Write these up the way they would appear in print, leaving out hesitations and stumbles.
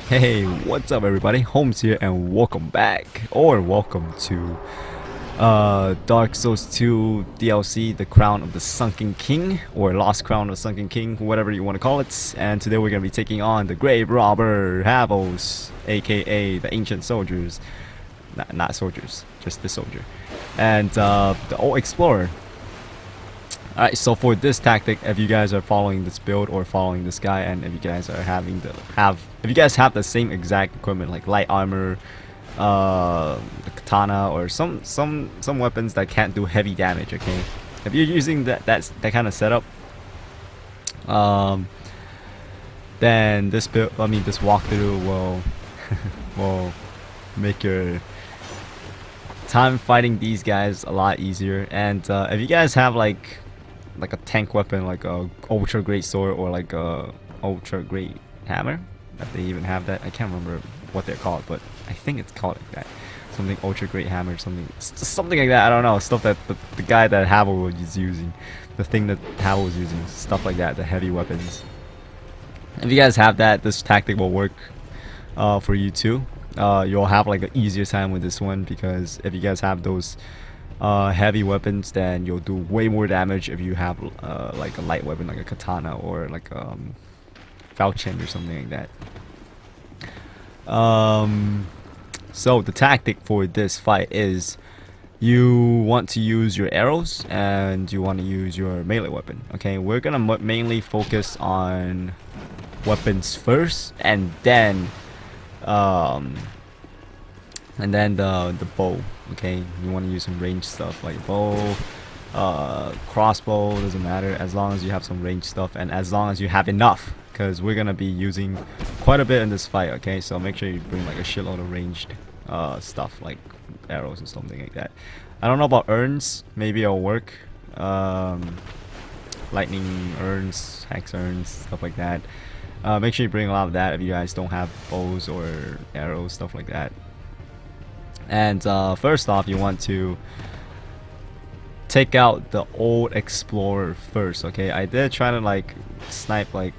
Hey, what's up everybody? Holmes here and welcome back, or welcome to Dark Souls 2 DLC, The Crown of the Sunken King, or Lost Crown of the Sunken King, whatever you want to call it. And today we're going to be taking on the Graverobber, Havels, aka the Ancient Soldiers. Not soldiers, just the soldier. And the old Explorer. Alright, so for this tactic, if you guys are following this build or following this guy, and if you guys are if you guys have the same exact equipment like light armor, the katana, or some weapons that can't do heavy damage, okay? If you're using that kind of setup, then this build, this walkthrough will will make your time fighting these guys a lot easier. And if you guys have like a tank weapon, like a ultra great sword or like a ultra great hammer, if they even have that, I can't remember what they're called, but I think it's called like that, something ultra great hammer, something like that. I don't know, stuff that the guy that Havel was using, the thing that Havel was using, stuff like that, the heavy weapons. If you guys have that, this tactic will work for you too. You'll have like an easier time with this one, because if you guys have those heavy weapons, then you'll do way more damage if you have like a light weapon like a katana or like falchion or something like that. So the tactic for this fight is you want to use your arrows and you want to use your melee weapon. Okay, we're gonna mainly focus on weapons first, and then the bow. Okay, you want to use some ranged stuff like bow, crossbow, doesn't matter, as long as you have some ranged stuff and as long as you have enough, because we're gonna be using quite a bit in this fight. Okay, so make sure you bring like a shitload of ranged stuff like arrows or something like that. I don't know about urns, maybe it'll work. Lightning urns, hex urns, stuff like that. Make sure you bring a lot of that if you guys don't have bows or arrows, stuff like that. And first off, you want to take out the old Explorer first. Okay, I did try to like snipe like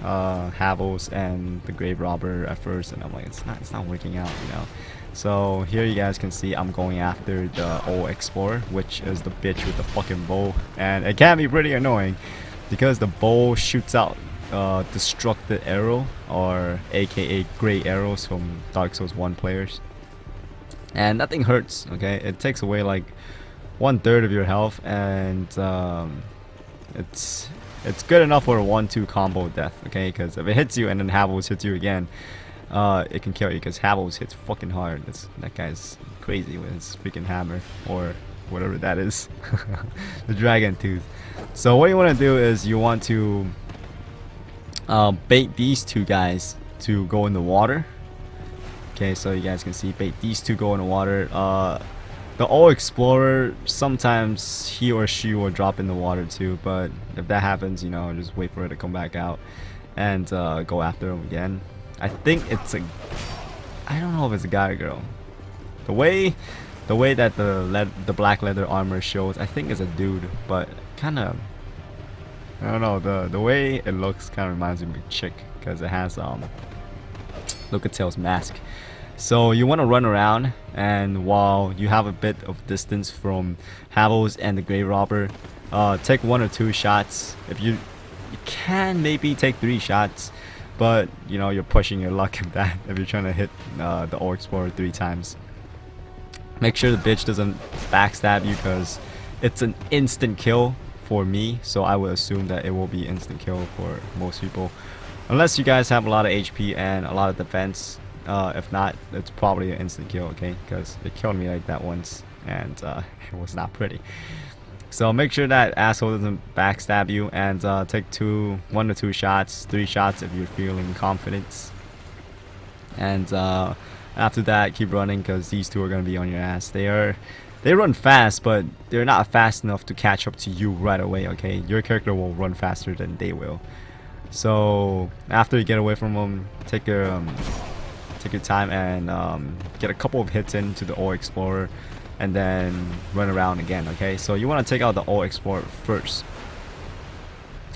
Havels and the Graverobber at first, and I'm like, it's not working out, you know. So here you guys can see I'm going after the old Explorer, which is the bitch with the fucking bow, and it can be pretty annoying because the bow shoots out destructed arrow, or aka gray arrows from Dark Souls 1 players. And nothing hurts, okay? It takes away like 1/3 of your health, and it's good enough for a 1-2 combo death, okay? Because if it hits you and then Havels hits you again, it can kill you, because Havels hits fucking hard. That guy's crazy with his freaking hammer, or whatever that is. The dragon tooth. So what you want to do is you want to bait these two guys to go in the water. Okay, so you guys can see, bait these two go in the water. The old Explorer, sometimes he or she will drop in the water too, but if that happens, you know, just wait for it to come back out and go after him again. I think it's I don't know if it's a guy or girl. The way that the black leather armor shows, I think it's a dude, but kind of, I don't know, the way it looks kind of reminds me of a chick, because it has Lucatel's mask. So you want to run around, and while you have a bit of distance from Havels and the Graverobber, take 1 or 2 shots. If you can maybe take 3 shots, but you know, you're pushing your luck at that if you're trying to hit the old Explorer 3 times. Make sure the bitch doesn't backstab you, because it's an instant kill for me, so I would assume that it will be instant kill for most people, unless you guys have a lot of HP and a lot of defense. If not, it's probably an instant kill, okay? Because it killed me like that once, and it was not pretty. So make sure that asshole doesn't backstab you, and take 1 to 2 shots, 3 shots if you're feeling confident. And after that, keep running, because these two are gonna be on your ass. They run fast, but they're not fast enough to catch up to you right away, okay? Your character will run faster than they will. So after you get away from them, take your time and get a couple of hits into the old Explorer, and then run around again. Okay, so you want to take out the old Explorer first,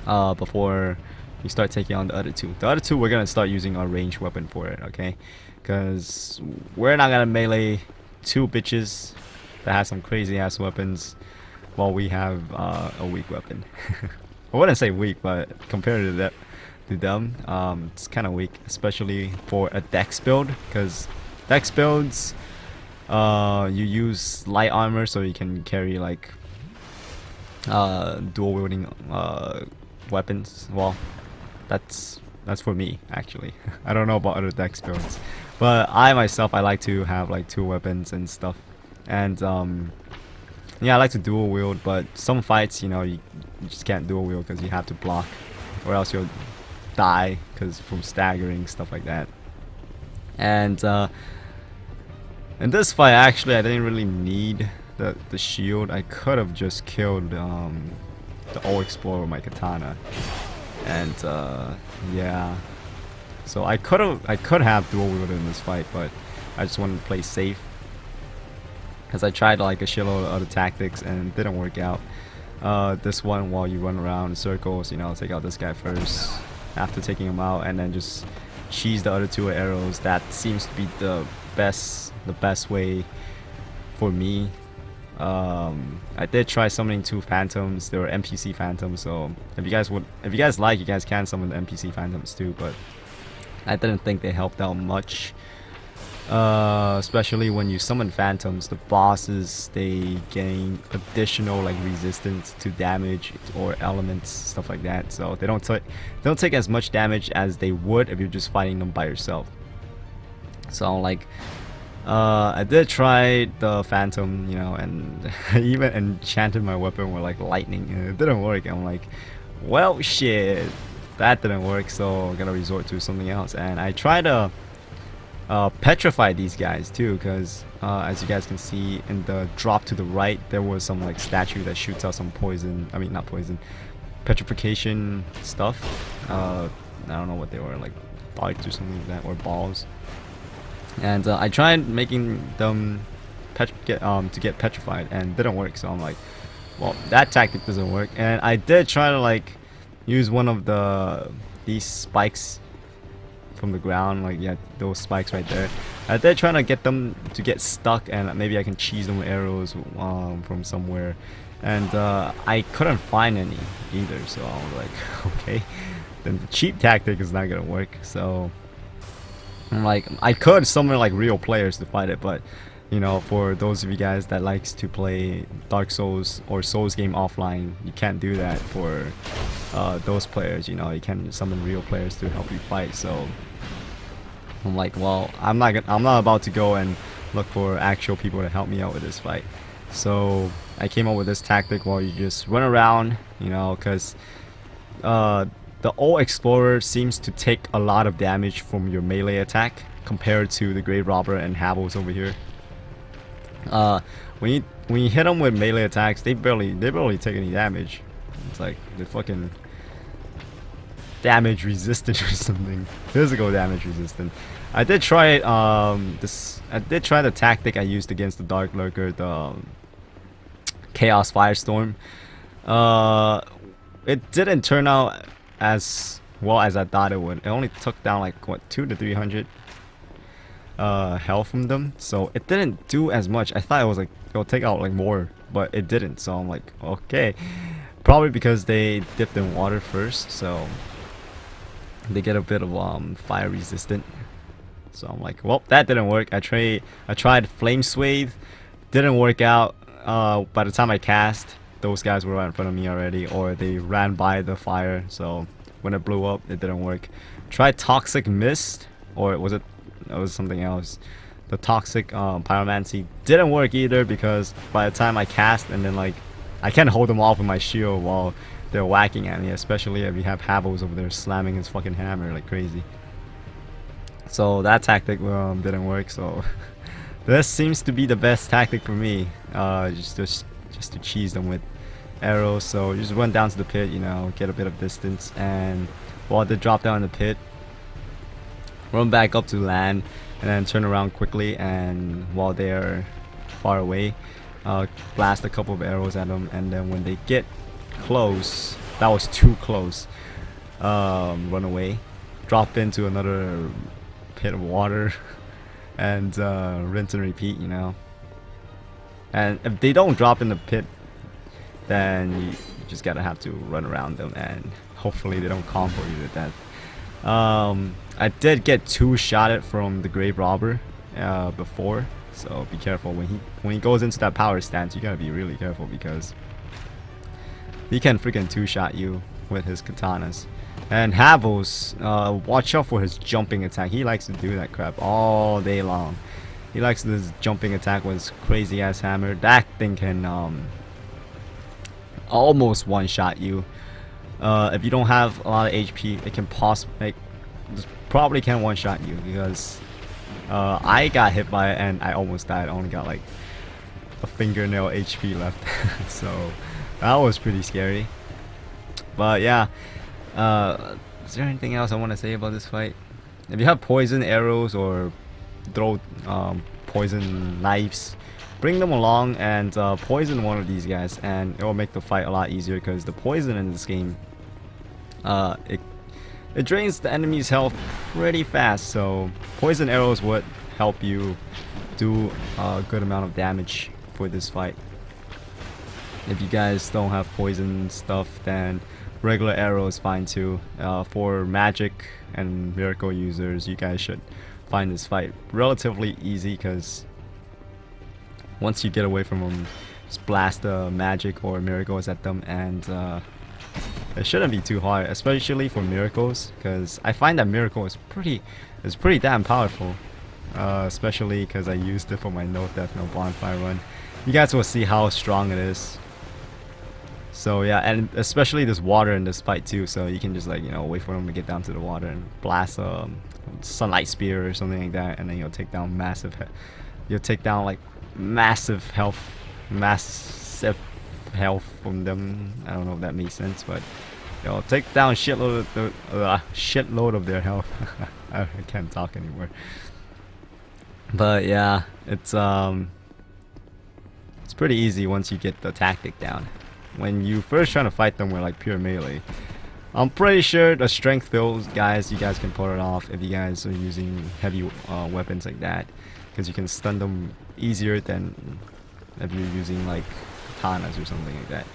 before you start taking on the other two. The other two, we're gonna start using our ranged weapon for it, okay? Because we're not gonna melee two bitches that has some crazy ass weapons while we have a weak weapon. I wouldn't say weak, but compared to that, to them, it's kind of weak, especially for a dex build. Because dex builds, you use light armor, so you can carry like dual wielding weapons. Well, that's for me actually. I don't know about other dex builds, but I myself, I like to have like two weapons and stuff. And yeah, I like to dual wield, but some fights, you know, you just can't dual wield because you have to block, or else you'll die because from staggering, stuff like that. And in this fight, actually, I didn't really need the shield. I could have just killed the old explorer with my katana. And yeah, so I could have dual wielded in this fight, but I just wanted to play safe. Because I tried like a shitload of other tactics and it didn't work out. This one, while you run around in circles, you know, take out this guy first. After taking him out, and then just cheese the other two with arrows. That seems to be the best way for me. I did try summoning two phantoms. They were NPC phantoms, so if you guys like, you guys can summon the NPC phantoms too. But I didn't think they helped out much. Especially when you summon phantoms, the bosses, they gain additional like resistance to damage or elements, stuff like that. So they don't take as much damage as they would if you're just fighting them by yourself. So like, I did try the phantom, you know, and I even enchanted my weapon with like lightning, and it didn't work. I'm like, well, shit, that didn't work. So I'm gonna resort to something else, and I tried to petrify these guys too, because as you guys can see in the drop to the right, there was some like statue that shoots out some poison, I mean not poison, petrification stuff. I don't know what they were, like bugs or something like that, or balls. And I tried making them to get petrified, and it didn't work. So I'm like, well, that tactic doesn't work. And I did try to like use one of these spikes from the ground, like, yeah, those spikes right there. I did try to get them to get stuck, and maybe I can cheese them with arrows from somewhere, and I couldn't find any either. So I was like, okay, then the cheap tactic is not gonna work. So I'm like, I could summon like real players to fight it, but you know, for those of you guys that likes to play Dark Souls or Souls game offline, you can't do that for those players. You know, you can summon real players to help you fight. So I'm like, well, I'm not about to go and look for actual people to help me out with this fight. So I came up with this tactic while you just run around, you know, because the old explorer seems to take a lot of damage from your melee attack compared to the Graverobber and Havels over here. When you hit them with melee attacks, they barely take any damage. It's like they're fucking damage resistant or something. Physical damage resistant. I did try it. I did try the tactic I used against the Dark Lurker, the Chaos Firestorm. It didn't turn out as well as I thought it would. It only took down like what, 200 to 300 health from them, so it didn't do as much. I thought it was like it'll take out like more, but it didn't. So I'm like, okay, probably because they dipped in water first, so they get a bit of fire resistant. So I'm like, well, that didn't work. I tried Flame Swathe, didn't work out. By the time I cast, those guys were right in front of me already, or they ran by the fire, so when it blew up, it didn't work. Tried Toxic Mist, or was it was something else. The Toxic Pyromancy didn't work either, because by the time I cast, and then like I can't hold them off with my shield while they're whacking at me, especially if you have Havels over there slamming his fucking hammer like crazy. So that tactic didn't work. So this seems to be the best tactic for me, just to cheese them with arrows. So you just run down to the pit, you know, get a bit of distance, and while they drop down in the pit, run back up to land, and then turn around quickly, and while they're far away, blast a couple of arrows at them, and then when they get close, that was too close, run away, drop into another pit of water, and rinse and repeat, you know. And if they don't drop in the pit, then you just gotta have to run around them, and hopefully they don't combo you to death. I did get 2-shotted from the Graverobber before, so be careful when he goes into that power stance. You gotta be really careful because he can freaking 2-shot you with his katanas. And Havel's, watch out for his jumping attack. He likes to do that crap all day long. He likes this jumping attack with his crazy ass hammer. That thing can almost one-shot you. If you don't have a lot of HP, it can probably can one-shot you, because I got hit by it and I almost died. I only got like a fingernail HP left. So that was pretty scary. But yeah, is there anything else I want to say about this fight? If you have poison arrows or throw poison knives, bring them along and poison one of these guys, and it will make the fight a lot easier, because the poison in this game, it drains the enemy's health pretty fast. So poison arrows would help you do a good amount of damage for this fight. If you guys don't have poison stuff, then regular arrow is fine too. For magic and miracle users, you guys should find this fight relatively easy, because once you get away from them, just blast magic or miracles at them, and it shouldn't be too hard, especially for miracles, because I find that miracle is pretty damn powerful, especially because I used it for my no death no bonfire run. You guys will see how strong it is. So yeah, and especially this water in this fight too, so you can just, like, you know, wait for them to get down to the water and blast a sunlight spear or something like that, and then you'll take down massive like massive health from them. I don't know if that makes sense, but you'll take down shitload of their health. I can't talk anymore. But yeah, it's pretty easy once you get the tactic down. When you first trying to fight them with like pure melee, I'm pretty sure the strength build guys, you guys can pull it off if you guys are using heavy weapons like that, because you can stun them easier than if you're using like katanas or something like that.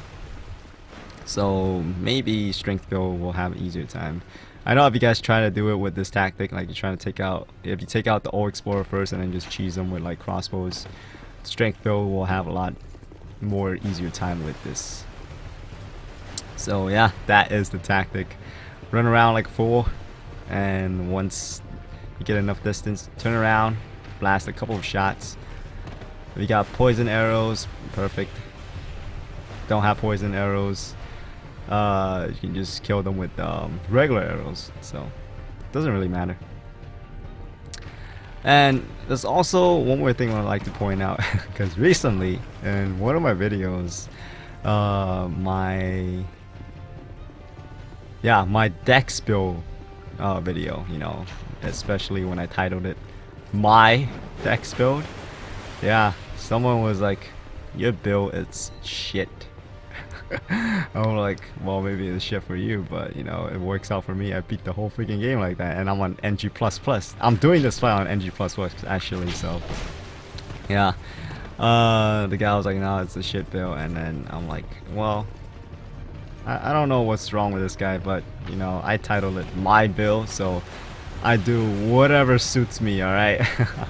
So maybe strength build will have an easier time. I know if you guys try to do it with this tactic, like you're trying to if you take out the old explorer first and then just cheese them with like crossbows, strength build will have a lot more easier time with this. So yeah, that is the tactic. Run around like a fool, and once you get enough distance, turn around, blast a couple of shots. If you got poison arrows, perfect. Don't have poison arrows, you can just kill them with regular arrows, so it doesn't really matter. And there's also one more thing I'd like to point out, because recently in one of my videos, my dex build video, you know, especially when I titled it my dex build, yeah, someone was like, your build is shit. I'm like, well, maybe it's shit for you, but you know, it works out for me. I beat the whole freaking game like that, and I'm on NG++. I'm doing this fight on NG++ actually, so yeah. The guy was like, no, it's a shit build, and then I'm like, well, I don't know what's wrong with this guy, but you know, I titled it my build, so I do whatever suits me, alright?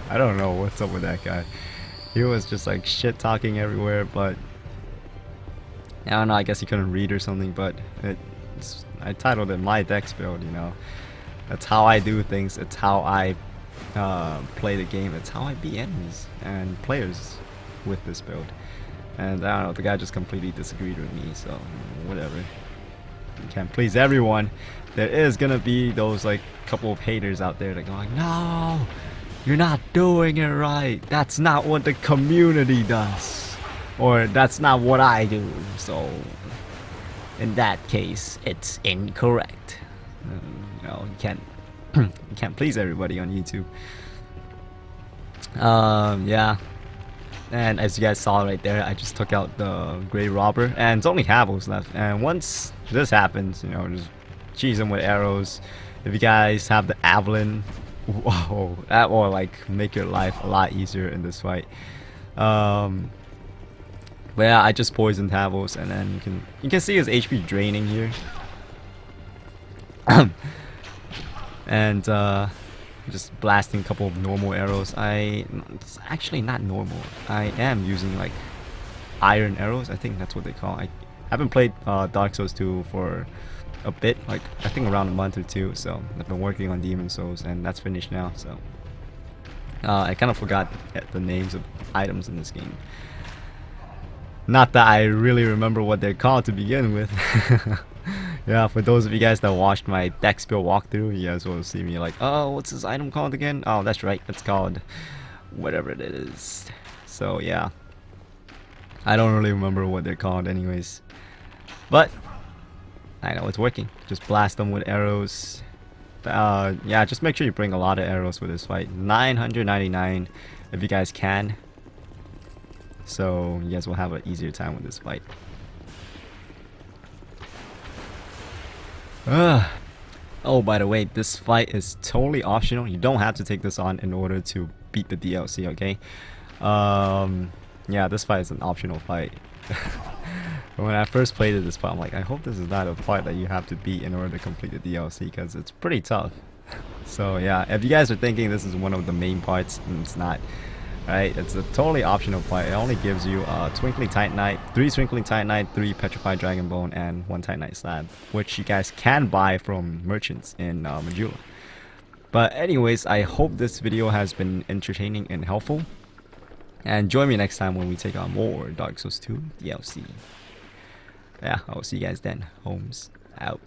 I don't know what's up with that guy. He was just like shit talking everywhere, but I don't know, I guess he couldn't read or something, but I titled it my dex build, you know. That's how I do things, it's how I play the game, it's how I beat enemies and players with this build. And I don't know, the guy just completely disagreed with me, so whatever. You can't please everyone. There is gonna be those like couple of haters out there that go like, no, you're not doing it right. That's not what the community does. Or that's not what I do. So in that case, it's incorrect. You know, you can't please everybody on YouTube. Yeah. And as you guys saw right there, I just took out the Graverobber, and it's only Havel's left. And once this happens, you know, just cheese them with arrows. If you guys have the Avalon, whoa, that will like make your life a lot easier in this fight. But yeah, I just poisoned Havels, and then you can see his HP draining here. And just blasting a couple of normal arrows. It's actually not normal. I am using like iron arrows. I think that's what they call. I haven't played Dark Souls 2 for a bit, like I think around a month or two. So I've been working on Demon Souls, and that's finished now. So I kind of forgot the names of items in this game. Not that I really remember what they're called to begin with. Yeah, for those of you guys that watched my deck spill walkthrough, you guys will see me like, oh, what's this item called again? Oh, that's right, it's called whatever it is. So yeah, I don't really remember what they're called anyways. But I know it's working. Just blast them with arrows. Yeah, just make sure you bring a lot of arrows for this fight. 999 if you guys can. So you guys will have an easier time with this fight. Oh, by the way, this fight is totally optional. You don't have to take this on in order to beat the DLC, okay? Yeah, this fight is an optional fight. When I first played this fight, I'm like, I hope this is not a fight that you have to beat in order to complete the DLC, because it's pretty tough. So yeah, if you guys are thinking this is one of the main parts, it's not. Right, it's a totally optional fight. It only gives you Twinkling Titanite, 3 Twinkling Titanite, 3 Petrified Dragon Bone, and 1 Titanite Slab, which you guys can buy from merchants in Majula. But anyways, I hope this video has been entertaining and helpful. And join me next time when we take on more Dark Souls 2 DLC. Yeah, I'll see you guys then. Holmes out.